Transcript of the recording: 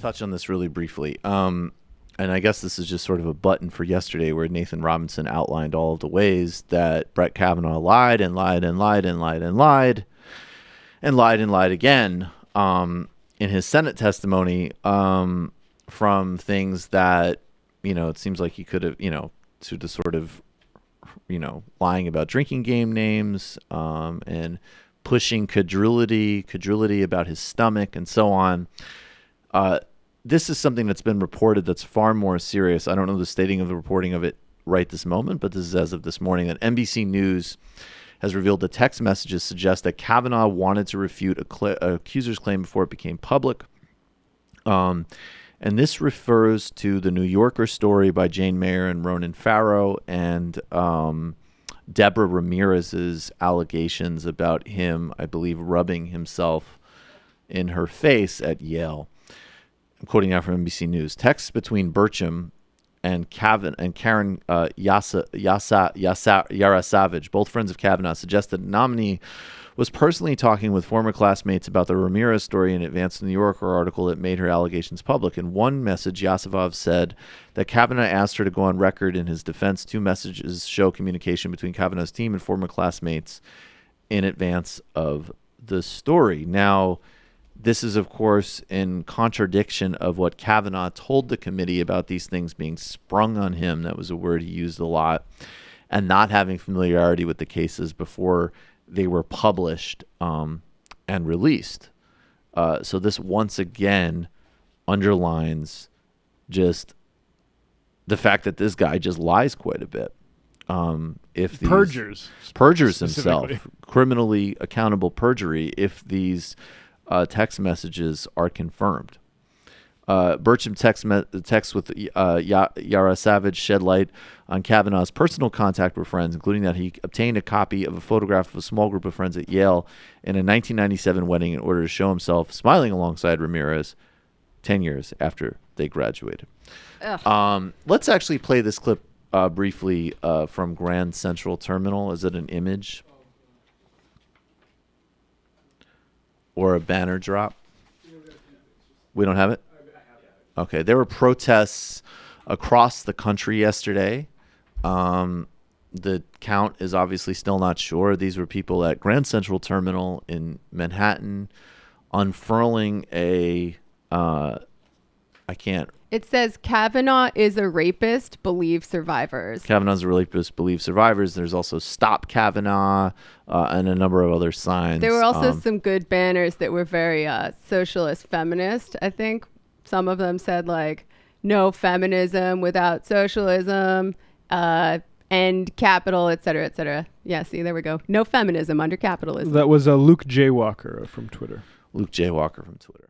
touch on this really briefly. And I guess this is just sort of a button for yesterday where Nathan Robinson outlined all of the ways that Brett Kavanaugh lied and lied and lied and lied and lied and lied and lied again in his Senate testimony from things that, it seems like he could have, to the sort of, lying about drinking game names and pushing credulity about his stomach and so on. This is something that's been reported that's far more serious. I don't know the stating of the reporting of it right this moment, but this is as of this morning that NBC News has revealed the text messages suggest that Kavanaugh wanted to refute a accuser's claim before it became public. And this refers to the New Yorker story by Jane Mayer and Ronan Farrow and Deborah Ramirez's allegations about him, I believe, rubbing himself in her face at Yale. I'm quoting now from NBC News. Texts between Burcham and Karen Yarosavage, both friends of Kavanaugh, suggest that the nominee was personally talking with former classmates about the Ramirez story in advance of the New Yorker article that made her allegations public. In one message, Yasavov said that Kavanaugh asked her to go on record in his defense. Two messages show communication between Kavanaugh's team and former classmates in advance of the story. Now, this is, of course, in contradiction of what Kavanaugh told the committee about these things being sprung on him. That was a word he used a lot. And not having familiarity with the cases before they were published and released. So this once again underlines just the fact that this guy just lies quite a bit. If these perjures himself, criminally accountable perjury, if these text messages are confirmed. Burcham text with Yarosavage shed light on Kavanaugh's personal contact with friends, including that he obtained a copy of a photograph of a small group of friends at Yale in a 1997 wedding in order to show himself smiling alongside Ramirez 10 years after they graduated. Let's actually play this clip briefly from Grand Central Terminal. Is it an image? Or a banner drop? We don't have it? Okay. There were protests across the country yesterday. The count is obviously still not sure. These were people at Grand Central Terminal in Manhattan unfurling a It says Kavanaugh is a rapist, believe survivors. Kavanaugh's a rapist, believe survivors. There's also Stop Kavanaugh and a number of other signs. There were also some good banners that were very socialist feminist, I think. Some of them said like, no feminism without socialism, end capital, et cetera, et cetera. Yeah, see, there we go. No feminism under capitalism. That was Luke J. Walker from Twitter. Luke J. Walker from Twitter.